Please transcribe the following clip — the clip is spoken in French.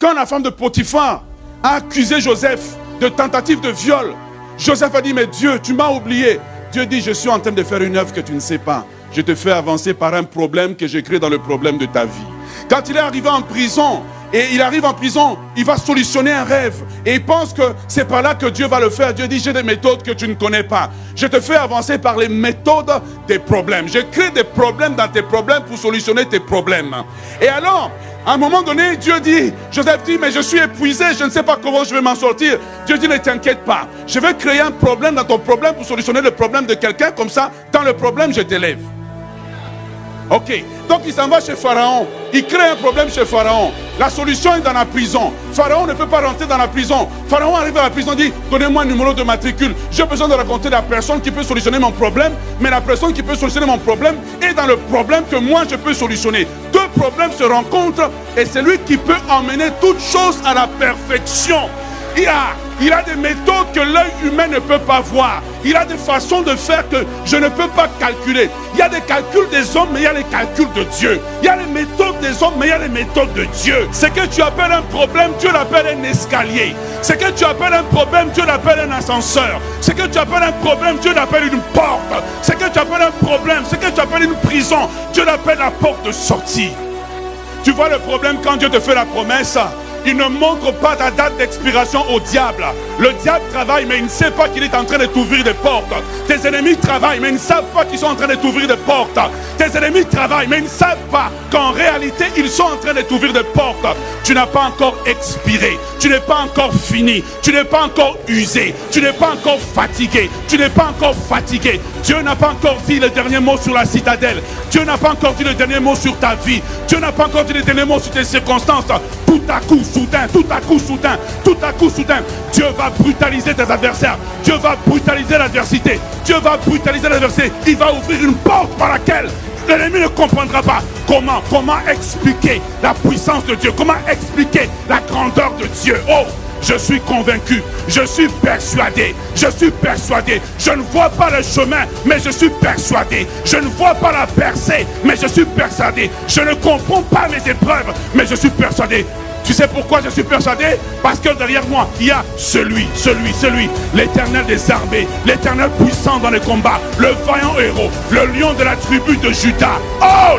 Quand la femme de Potiphar a accusé Joseph de tentative de viol, Joseph a dit, mais Dieu, tu m'as oublié. Dieu dit, je suis en train de faire une œuvre que tu ne sais pas. Je te fais avancer par un problème que j'ai créé dans le problème de ta vie. Quand il est arrivé en prison, et il arrive en prison, il va solutionner un rêve. Et il pense que c'est par là que Dieu va le faire. Dieu dit, j'ai des méthodes que tu ne connais pas. Je te fais avancer par les méthodes des problèmes. Je crée des problèmes dans tes problèmes pour solutionner tes problèmes. Et alors, à un moment donné, Dieu dit, Joseph dit, mais je suis épuisé, je ne sais pas comment je vais m'en sortir. Dieu dit, ne t'inquiète pas. Je vais créer un problème dans ton problème pour solutionner le problème de quelqu'un. Comme ça, dans le problème, je t'élève. Ok, donc il s'en va chez Pharaon, il crée un problème chez Pharaon. La solution est dans la prison. Pharaon ne peut pas rentrer dans la prison. Pharaon arrive à la prison et dit, donnez-moi un numéro de matricule. J'ai besoin de raconter la personne qui peut solutionner mon problème, mais la personne qui peut solutionner mon problème est dans le problème que moi je peux solutionner. Deux problèmes se rencontrent et c'est lui qui peut emmener toute chose à la perfection. Il a des méthodes que l'œil humain ne peut pas voir. Il a des façons de faire que je ne peux pas calculer. Il y a des calculs des hommes, mais il y a les calculs de Dieu. Il y a les méthodes des hommes, mais il y a les méthodes de Dieu. Ce que tu appelles un problème, Dieu l'appelle un escalier. Ce que tu appelles un problème, Dieu l'appelle un ascenseur. Ce que tu appelles un problème, Dieu l'appelle une porte. Ce que tu appelles un problème, ce que tu appelles une prison, Dieu l'appelle la porte de sortie. Tu vois le problème quand Dieu te fait la promesse? Il ne montre pas ta date d'expiration au diable. Le diable travaille, mais il ne sait pas qu'il est en train de t'ouvrir des portes. Tes ennemis travaillent, mais ils ne savent pas qu'ils sont en train de t'ouvrir des portes. Tes ennemis travaillent, mais ils ne savent pas qu'en réalité, ils sont en train de t'ouvrir des portes. Tu n'as pas encore expiré. Tu n'es pas encore fini. Tu n'es pas encore usé. Tu n'es pas encore fatigué. Tu n'es pas encore fatigué. Dieu n'a pas encore dit le dernier mot sur la citadelle. Dieu n'a pas encore dit le dernier mot sur ta vie. Dieu n'a pas encore dit le dernier mot sur tes circonstances. Tout à coup, soudain, tout à coup, soudain, tout à coup, soudain, Dieu va brutaliser tes adversaires. Dieu va brutaliser l'adversité. Dieu va brutaliser l'adversité. Il va ouvrir une porte par laquelle l'ennemi ne comprendra pas. Comment expliquer la puissance de Dieu? Comment expliquer la grandeur de Dieu? Oh, je suis convaincu, je suis persuadé, je ne vois pas le chemin, mais je suis persuadé, je ne vois pas la percée, mais je suis persuadé, je ne comprends pas mes épreuves, mais je suis persuadé. Tu sais pourquoi je suis persuadé? Parce que derrière moi, il y a celui, l'Éternel des armées, l'Éternel puissant dans les combats, le vaillant héros, le lion de la tribu de Juda. Oh,